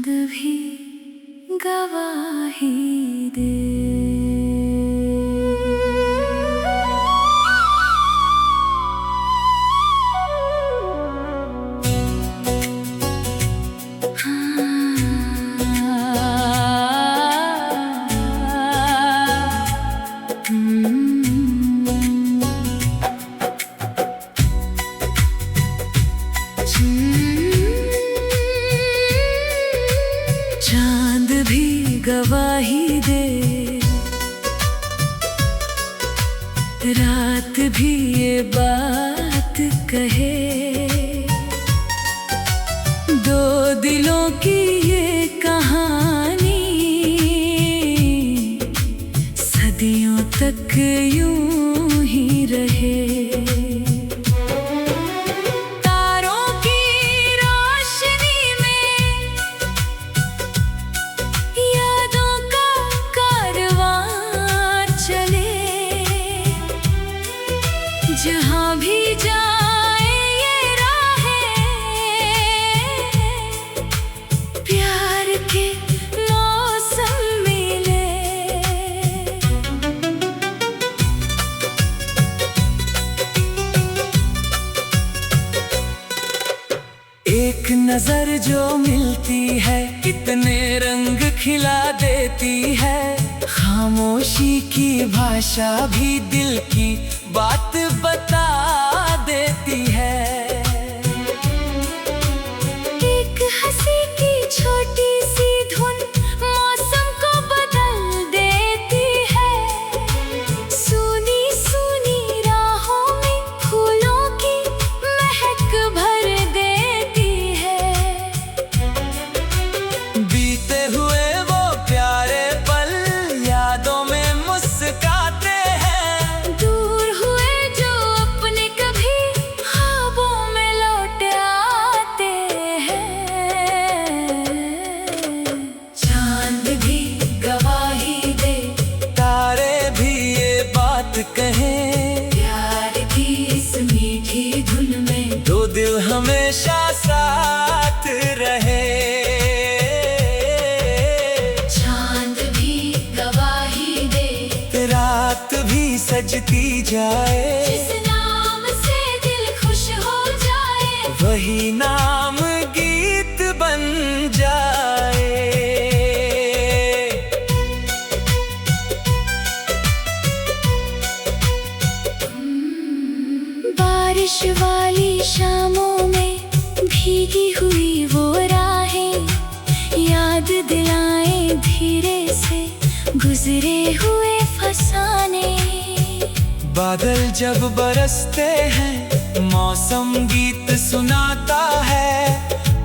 चांद भी गवाही दे। चांद भी गवाही दे, रात भी ये बात कहे, दो दिलों की ये कहानी सदियों तक यूं ही रहे। जहाँ भी जाए ये राहें, प्यार के मौसम मिले। एक नजर जो मिलती है कितने रंग खिला देती है, खामोशी की भाषा भी दिल की बात बता देती है। एक हंसी की छोटी सी धुन मौसम को बदल देती है, सुनी सुनी राहों में फूलों की महक भर देती है। बीते हुए वो प्यारे पल यादों में मुस्कुराते हैं, दूर हुए जो अपने कभी ख्वाबों में लौट आते हैं। चांद भी गवाही दे, तारे भी ये बात कहें, प्यार की इस मीठी धुन में दो दिल हमेशा साथ रहे। रात भी सजती जाए, जिस नाम से दिल खुश हो जाए, वही नाम गीत बन जाए। बारिश वाली शामों में भीगी हुई वो राहें, याद दिलाएं धीरे से गुजरे हुए फसाने। बादल जब बरसते हैं मौसम गीत सुनाता है,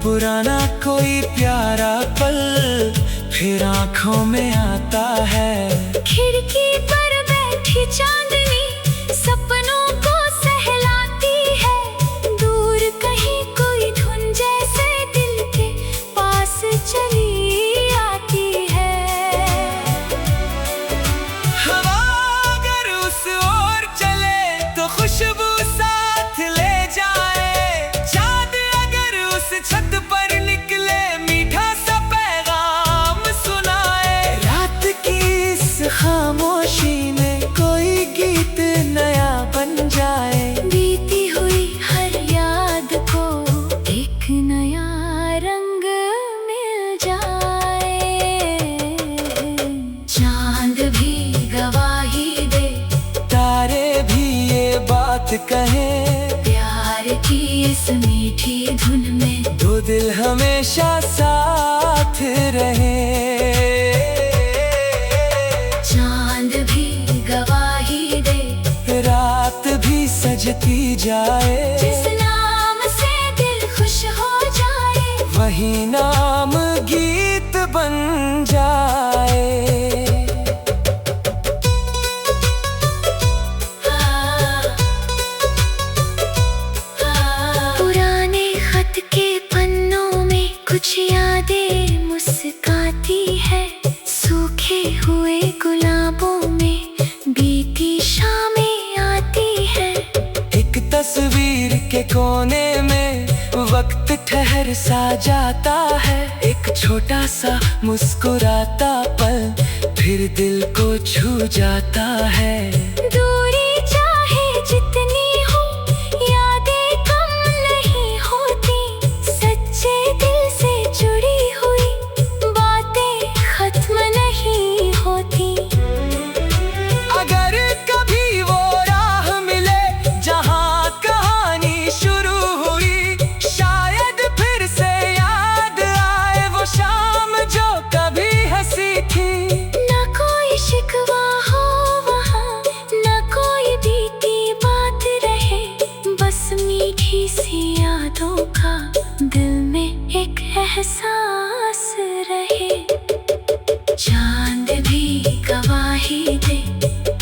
पुराना कोई प्यारा पल फिर आँखों में आता है। खिड़की पर बैठी चांदनी सपनों को सहलाती है, दूर कहीं कोई धुन जैसे दिल के पास चली आती है। खुशबू साथ ले जाए, चाँद अगर उस छत पर निकले मीठा सा पैगाम सुनाए। रात की इस खामोशी में कोई गीत नया बन जाए, बीती हुई हर याद को एक नया रंग मिल जाए। चाँद भी गवाही दे, तारे भी ये बात कहें, प्यार की इस मीठी धुन में दो दिल हमेशा साथ रहे। चांद भी गवाही दे, रात भी सजती जाए, जिस नाम से दिल खुश हो जाए, वही नाम गीत बन जाए। कुछ यादें मुस्काती है, सूखे हुए गुलाबों में बीती शामें आती है। एक तस्वीर के कोने में वक्त ठहर सा जाता है, एक एक छोटा सा मुस्कुराता पल फिर दिल को छू जाता है। दूरी चाहे जितनी हो, यादें कम नहीं होती। सच्चे दिल से जुड़ी हुई बातें खत्म नहीं होती। अगर कभी वो राह मिले जहाँ कहानी शुरू हुई, शायद फिर से याद आए वो शाम जो कभी हंसी थी। ना कोई शिकवा हो वहाँ, ना कोई बीती बात रहे, बस मीठी सी यादों का दिल में एक एहसास रहे। चांद भी गवाही दे,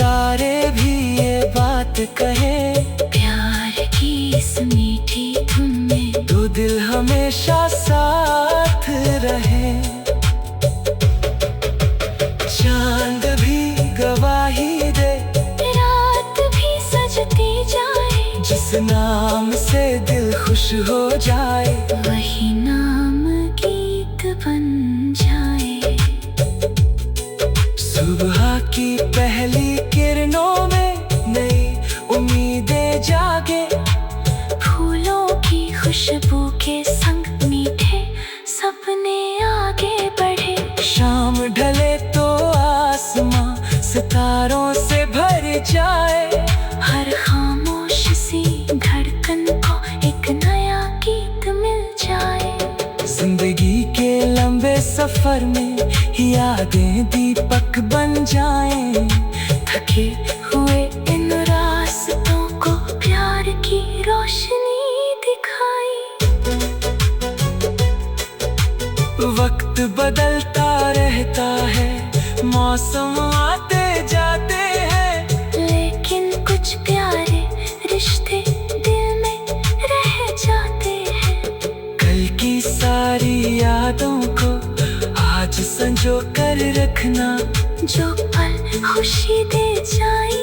तारे भी ये बात कहे, प्यार की इस मीठी धुन में दो दिल हमेशा साथ रहे। चांद भी गवाही दे, रात भी सजती जाए, जिस नाम से दिल खुश हो जाए, वही नाम गीत बन जाए। सुबह की पहली किरणों में नई उम्मीदें जागे, फूलों की खुशबू के संग मीठे सपने आगे बढ़े। शाम ढले तो आसमां सितारों से भर जाए, हर खामोश सी धड़कन को एक नया गीत मिल जाए। जिंदगी के लंबे सफर में यादें दीपक बन जाएं, थके हुए इन रास्तों को प्यार की रोशनी दिखाई। वक्त बदलता रहता है, मौसम आते जाते हैं, लेकिन कुछ प्यारे रिश्ते दिल में रह जाते हैं। कल की सारी यादों को आज संजो कर रखना, जो पल खुशी दे जाई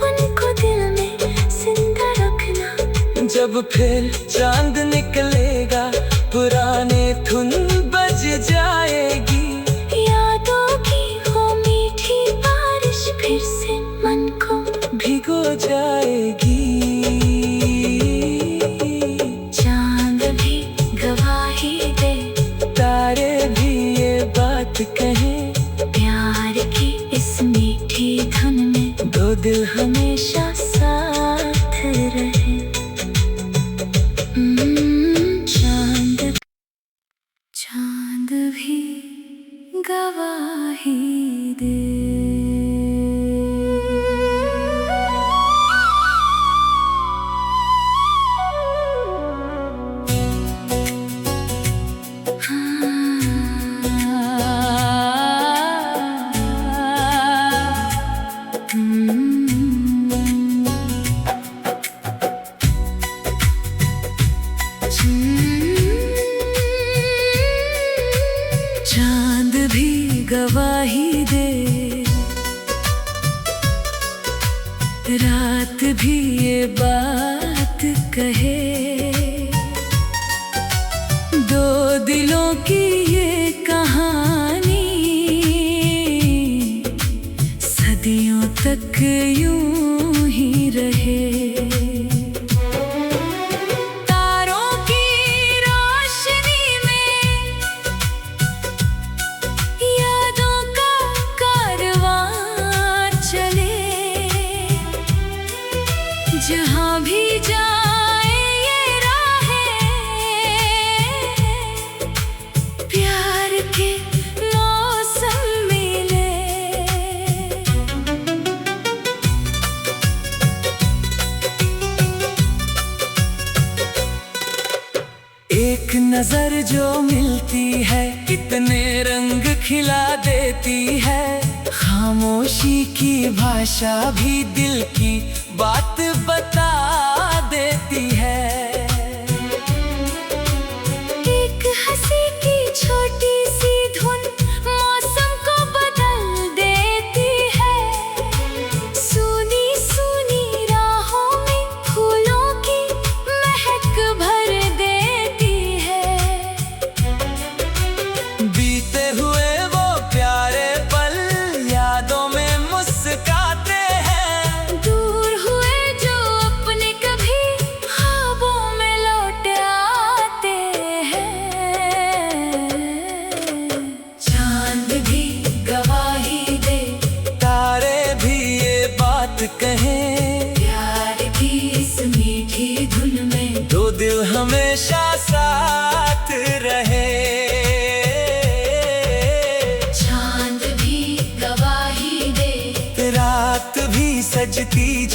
उनको दिल में जिंदा रखना। जब फिर चांद निकलेगा पुराने धुन बज जाएगी, यादों की वो मीठी बारिश फिर से मन को भिगो जाएगी। चांद भी गवाही दे, तारे भी ये बात कहें, प्यार की इस मीठी धुन में दो दिल हमेशा साथ रहे। चांद भी गवाही दे। चांद भी गवाही दे, रात भी ये बात कहे, दो दिलों की ये कहानी सदियों तक यूं ही रहे। जहाँ भी जाए ये राहें, प्यार के मौसम मिले। एक नजर जो मिलती है कितने रंग खिला देती है, खामोशी की भाषा भी दिल की बात बता देती है। एक हंसी की छोटी सी धुन मौसम को बदल देती है। सूनी सूनी राहों में फूलों की महक भर देती है।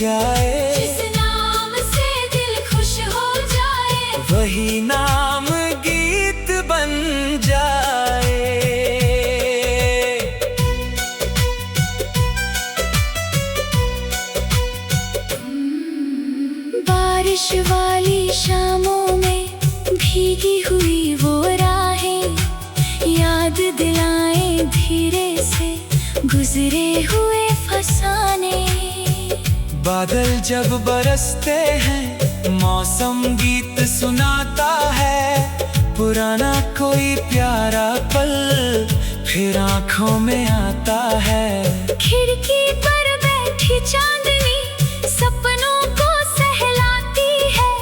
जाए। जिस नाम से दिल खुश हो जाए, वही नाम गीत बन जाए। बारिश वाली शामों में भीगी हुई वो राहें याद दिलाएं धीरे से गुजरे हुए फसाने। बादल जब बरसते हैं मौसम गीत सुनाता है। पुराना कोई प्यारा पल फिर आँखों में आता है। खिड़की पर बैठी चांदनी सपनों को सहलाती है।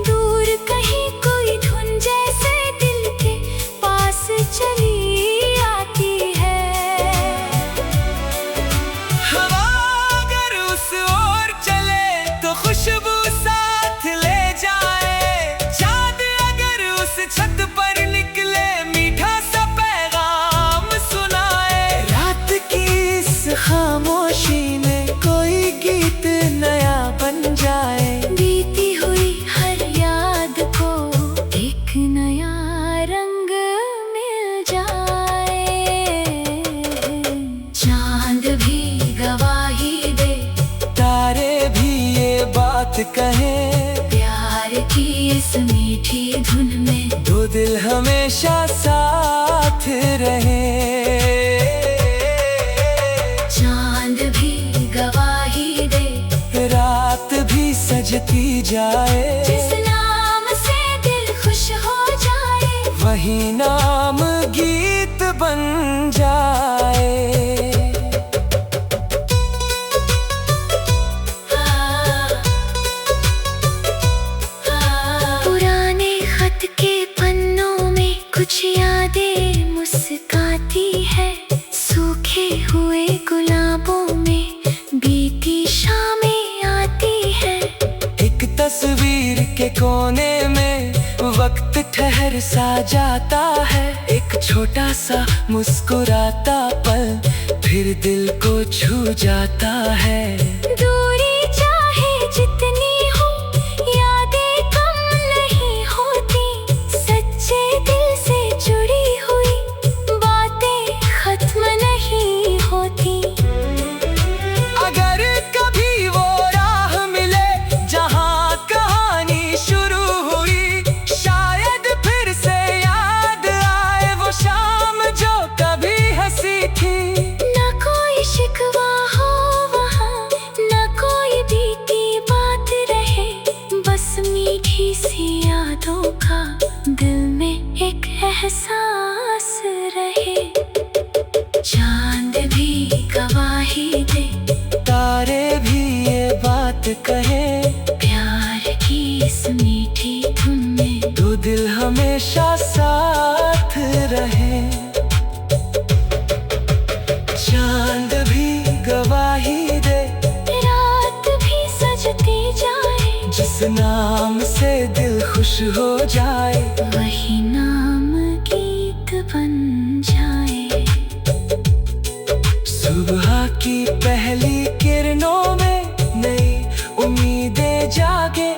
दूर कहीं कोई धुन जैसे दिल के पास चली आती है। हवा अगर उस ओर चले तो खुशबू साथ ले जाए। चाँद अगर उस छत पर निकले मीठा सा पैगाम सुनाए। रात की इस खामोशी में कोई गीत नया बन जाए। बीती हुई हर याद को एक नया रंग मिल जाए। चांद भी गवाही दे, तारे भी ये बात कहें। प्यार की इस मीठी धुन में दो दिल हमेशा साथ रहे। चांद भी गवाही दे, रात भी सजती जाए। जिस नाम से दिल खुश हो जाए, वही नाम गीत बन जाए। पुराने खत के पन्नों में कुछ यादें मुस्काती है। सूखे हुए गुलाबों में बीती शामें आती है। एक तस्वीर के कोने में वक्त ठहर सा जाता है। एक छोटा सा मुस्कुराता पल फिर दिल को छू जाता है। दूरी चाहे जितनी हो, यादें कम नहीं होती। सच्चे दिल से जुड़ी हुई बातें खत्म नहीं होती। अगर कभी वो राह मिले जहाँ कहानी शुरू हुई, शायद फिर से याद आए वो शाम जो कभी हंसी थी। न कोई शिकवा हो वहाँ, न कोई बीती बात रहे। बस मीठी सी यादों का दिल में एक एहसास रहे। चांद भी गवाही दे, तारे भी ये बात कहें। प्यार की इस मीठी धुन में दो दिल हमेशा साथ रहे। चांद भी गवाही दे, रात भी सजती जाए। जिस नाम से दिल खुश हो जाए। वही नाम गीत बन जाए। सुबह की पहली किरणों में नई उम्मीदें जागे।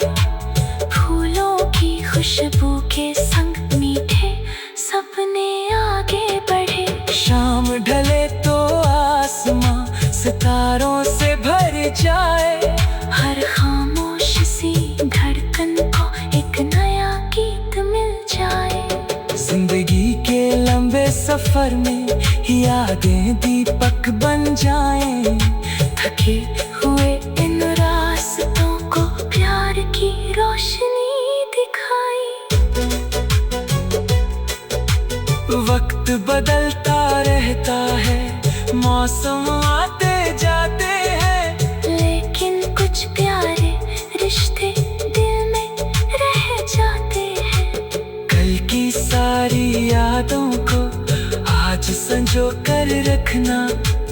फूलों की खुशबू के संग मीठे सपने आगे बढ़े। शाम ढले तो आसमां सितारों से भर जाए। हर खामोश सी धड़कन को एक नया गीत मिल जाए। जिंदगी के लंबे सफर में यादें दीपक बन जाएं। थके हुए इन रास्तों को प्यार की रोशनी दिखाई। वक्त बदलता रहता है, मौसम आते जाते हैं। लेकिन कुछ प्यारे रिश्ते दिल में रह जाते हैं। कल की सारी यादों को आज संजो कर रखना।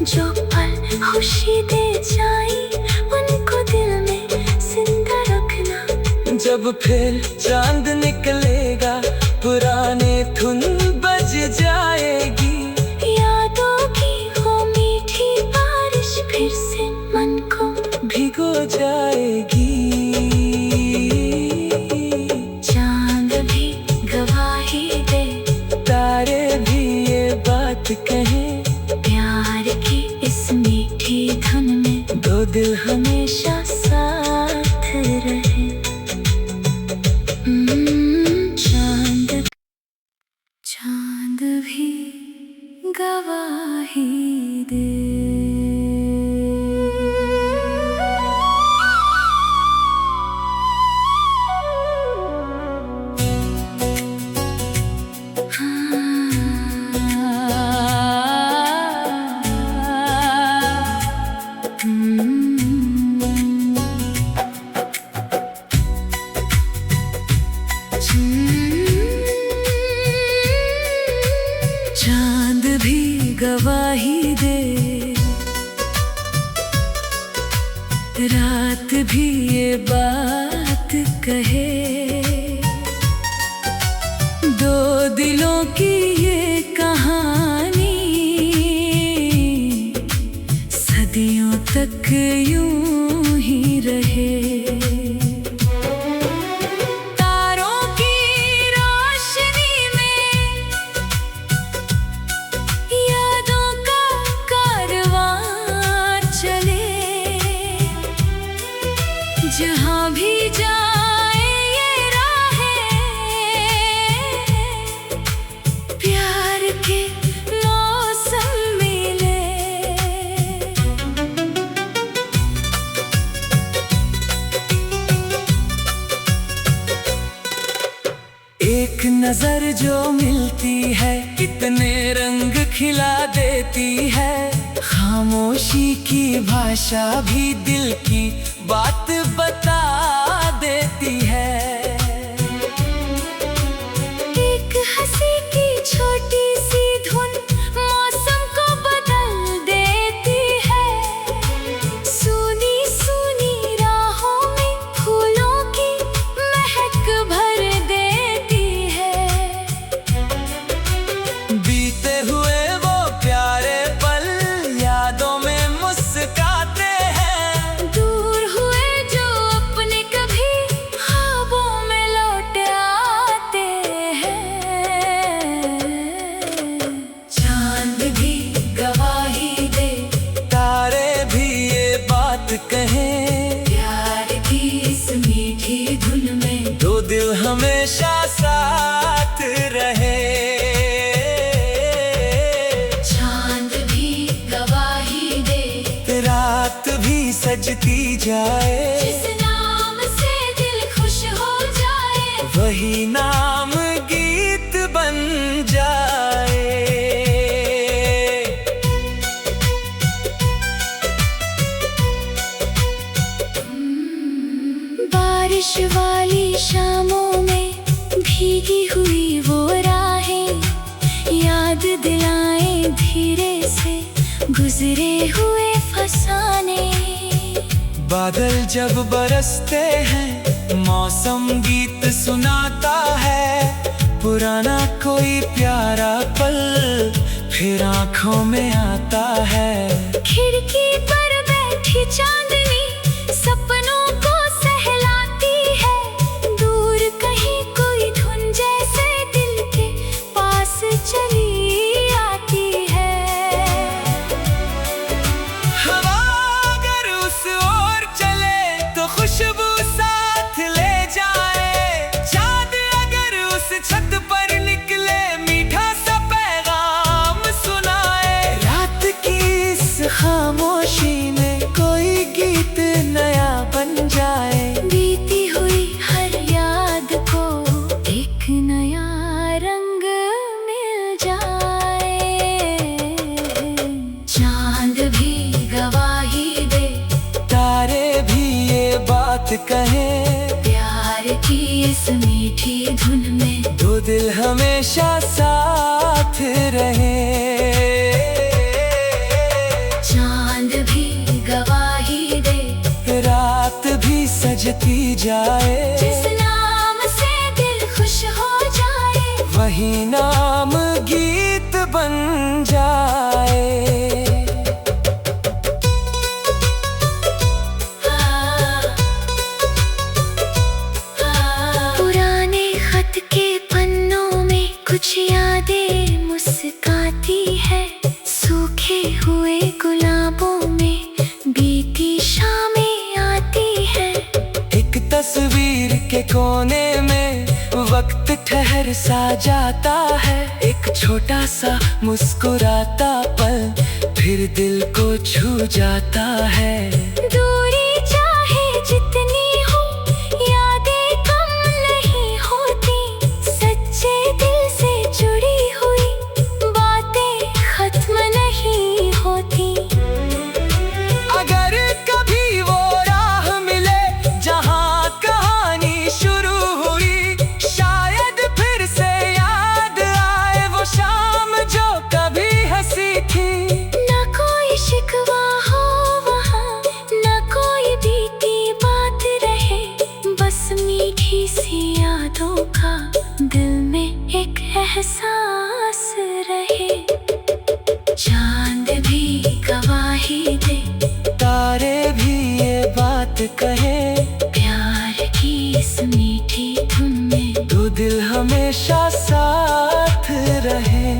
जो पल खुशी दे जाए उनको दिल में जिंदा रखना। जब फिर चांद निकलेगा पुराने धुन बज जाएगी। यादों की वो मीठी बारिश फिर से मन को भिगो जा बात कहें, प्यार की इस मीठी धुन में दो दिल हमेशा साथ रहे। चांद चांद भी गवाही दे। चांद भी गवाही दे, रात भी ये बात कहे, दो दिलों की ये कहानी सदियों तक यूं ही रहे। जहाँ भी जाए ये राहें, प्यार के मौसम मिले। एक नजर जो मिलती है कितने रंग खिला देती है, खामोशी की भाषा भी दिल की बात बता देती है। एक हंसी की छोटी सी धुन मौसम को बदल देती है, सूनी सूनी राहों में फूलों की महक भर देती है। बीते हुए वो प्यारे पल यादों में मुस्कुराते हैं, दूर हुए जो अपने कभी ख्वाबों में लौट आते हैं। चांद भी गवाही दे, तारे भी ये बात कहें, प्यार की इस मीठी धुन में दो दिल हमेशा साथ रहे। चांद भी गवाही दे, रात भी सजती जाए, जिस नाम से दिल खुश हो जाए, वही नाम गीत बन जाए। बारिश वाली शामों में भीगी हुई वो राहें याद दिलाएं धीरे से गुजरे हुए फसाने। बादल जब बरसते हैं मौसम गीत सुनाता है, पुराना कोई प्यारा पल फिर आंखों में आता है। खिड़की पर बैठी चांदनी सपनों को सहलाती है, दूर कहीं कोई धुन जैसे दिल के पास चली आती है। हवा अगर उस ओर चले तो खुशबू साथ ले जाए, चांद अगर उस छत पर निकले मीठा सा पैगाम सुनाए। रात की इस खामोशी में कोई गीत नया बन जाए, बीती हुई हर याद को एक नया रंग मिल जाए। चांद भी गवाही दे, तारे भी ये बात कहें, प्यार की इस मीठी धुन में दो दिल हमेशा साथ रहे। चांद भी गवाही दे, रात भी सजती जाए, जिस नाम से दिल खुश हो जाए, वही नाम गीत बन जाए। पुराने खत के पन्नों में कुछ यादें मुस्काती है, सूखे हुए गुलाबों में बीती शामें आती है। एक तस्वीर के कोने में वक्त ठहर सा जाता है। एक छोटा सा मुस्कुराता पल फिर दिल को छू जाता है। दूरी चाहे जितनी हो, यादें कम नहीं होती। सच्चे दिल से जुड़ी हुई बातें खत्म नहीं होती। अगर कभी वो राह मिले जहाँ कहानी शुरू हुई, शायद फिर से याद आए वो शाम जो कभी हंसी थी। ना कोई शिकवा हो वहाँ, ना कोई बीती बात रहे, बस मीठी सी यादों का दिल में एक एहसास रहे। चांद भी गवाही दे, तारे भी ये बात कहे, प्यार की इस मीठी धुन में दो दिल हमेशा साथ रहे।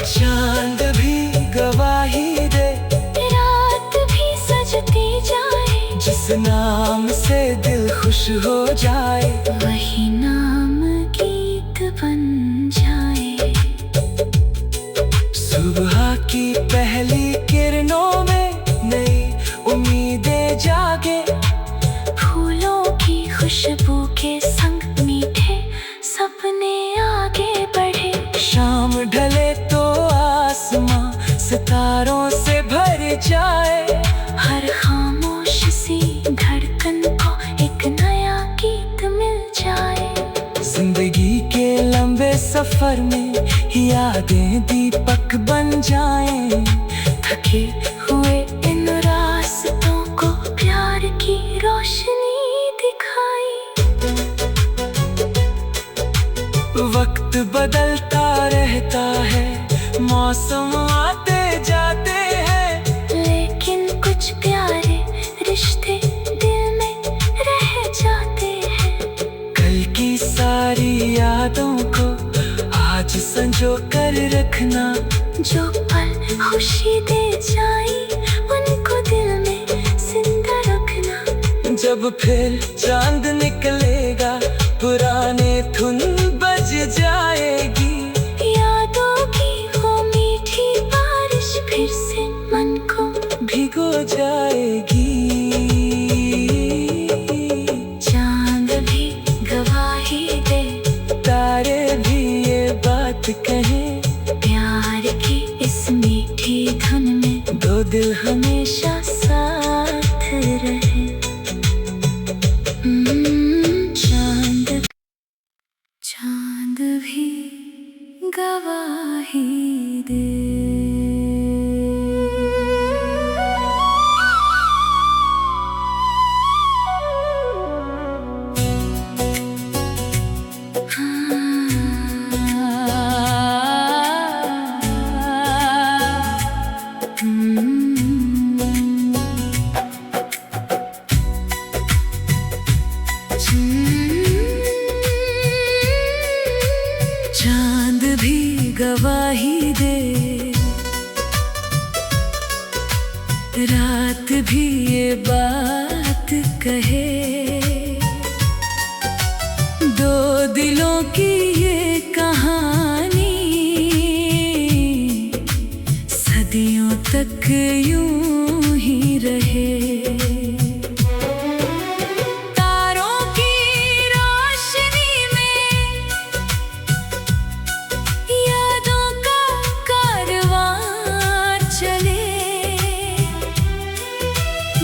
चांद भी गवाही दे, रात भी सजती जाए, जिस नाम से दिल खुश हो जाए, वही नाम गीत बन जाए। सुबह की पहली किरणों में नई उम्मीदें जागे, फूलों की खुशबू के संग मीठे सपने आगे बढ़े। शाम ढले तो आसमां सितारों से भर जाए। हर खामोश सी धड़कन को एक नया गीत मिल जाए। जिंदगी के लंबे सफर में यादें दीपक बन जाएं। थके हुए इन रास्तों को प्यार की रोशनी दिखाई। वक्त बदलता रहता है, मौसम आते जाते हैं, लेकिन कुछ प्यारे रिश्ते दिल में रह जाते हैं। कल की सारी यादों को आज संजो कर रखना। जो पल खुशी दे जाई, उनको दिल में जिंदा रखना। जब फिर चांद निकलेगा, पुराने धुन बज जाएगी। यादों की वो मीठी बारिश फिर से मन को भिगो जाएगी। चांद भी गवाही दे, तारे भी ये बात कहें, प्यार की इस मीठी धुन में दो दिल हमेशा साथ रहे। चांद भी गवाही दे। चांद भी गवाही दे, रात भी ये बात कहे, दो दिलों की ये कहानी सदियों तक यूं ही रहे।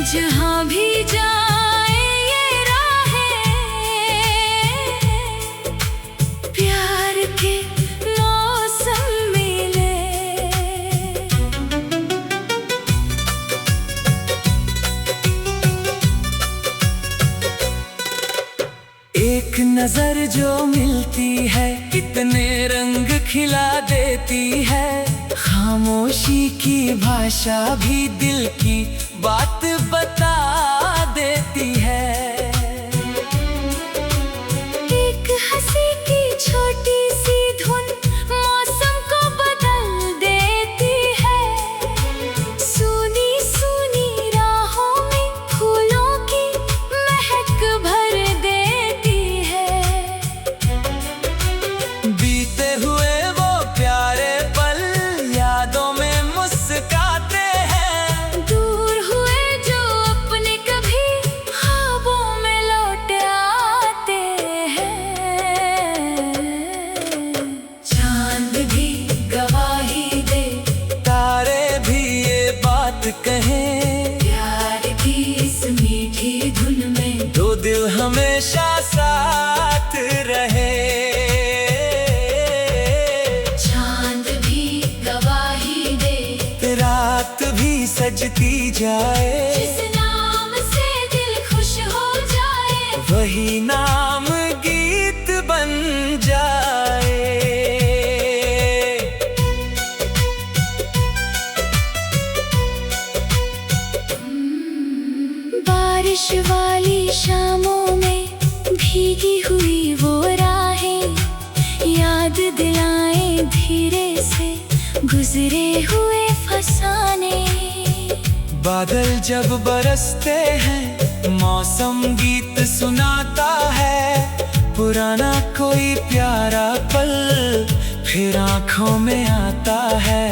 जहाँ भी जाए ये राहें, प्यार के मौसम मिले। एक नजर जो मिलती है, कितने रंग खिला देती है। खामोशी की भाषा भी दिल की बात बता देती है। एक हंसी की छोटी जाए। जिस नाम से दिल खुश हो जाए, वही नाम गीत बन जाए। बारिश वाली शामों में भीगी हुई वो राहें याद दिलाएं धीरे से गुजरे हुए फसाने। बादल जब बरसते हैं मौसम गीत सुनाता है। पुराना कोई प्यारा पल फिर आँखों में आता है।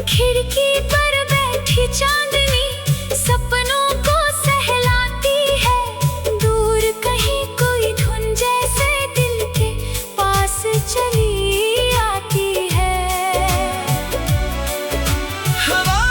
खिड़की पर बैठी चांदनी सपनों को सहलाती है। दूर कहीं कोई धुन जैसे दिल के पास चली आती है। हवा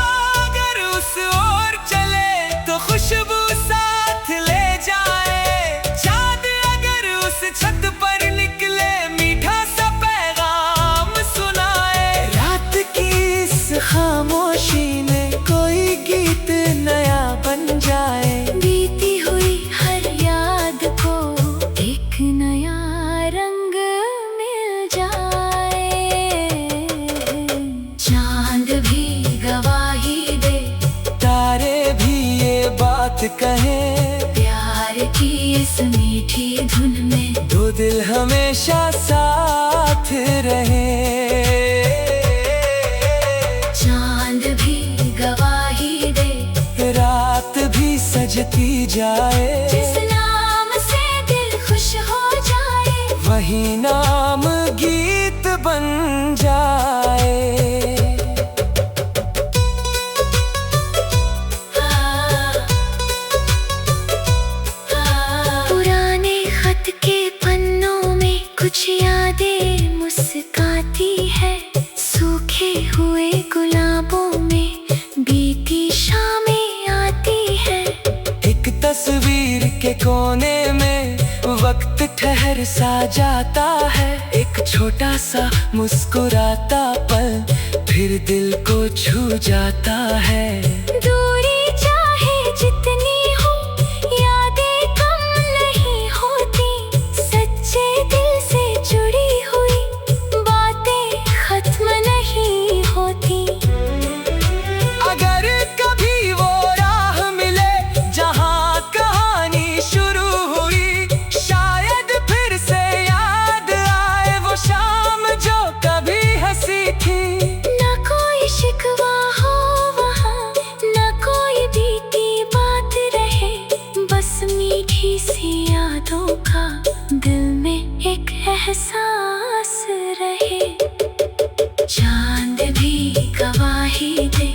अगर उस ओर चले तो खुशबू साथ ले जाए। चाँद अगर उस छत पर निकले मीठा सा पैगाम सुनाए। रात की इस खामोशी में कोई गीत नया बन जाए। बीती हुई हर याद को एक नया रंग मिल जाए। चांद भी गवाही दे, तारे भी ये बात कहें। प्यार की इस मीठी धुन में दो दिल हमेशा साथ रहे। चांद भी गवाही दे, रात भी सजती जाए। जिस नाम से दिल खुश हो जाए, वही नाम गीत बन जाए। पुराने खत के पन्नों में कुछ यादें मुस्काती है। सूखे हुए गुलाबों में बीती शामें आती है। एक तस्वीर के कोने में वक्त ठहर सा जाता है। एक छोटा सा मुस्कुराता पल फिर दिल को छू जाता है। दूरी चाहे जितनी हो, यादें कम नहीं होती। सच्चे दिल से जुड़ी हुई बातें खत्म नहीं होती। अगर कभी वो राह मिले जहाँ कहानी शुरू हुई, शायद फिर से याद आए वो शाम जो कभी हंसी थी। न कोई शिकवा हो वहाँ, न कोई बीती बात रहे। बस मीठी सी यादों का दिल में एक एहसास रहे। चांद भी गवाही दे,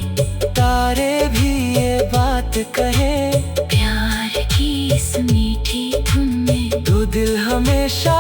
तारे भी ये बात कहे। प्यार की इस मीठी धुन में दो दिल हमेशा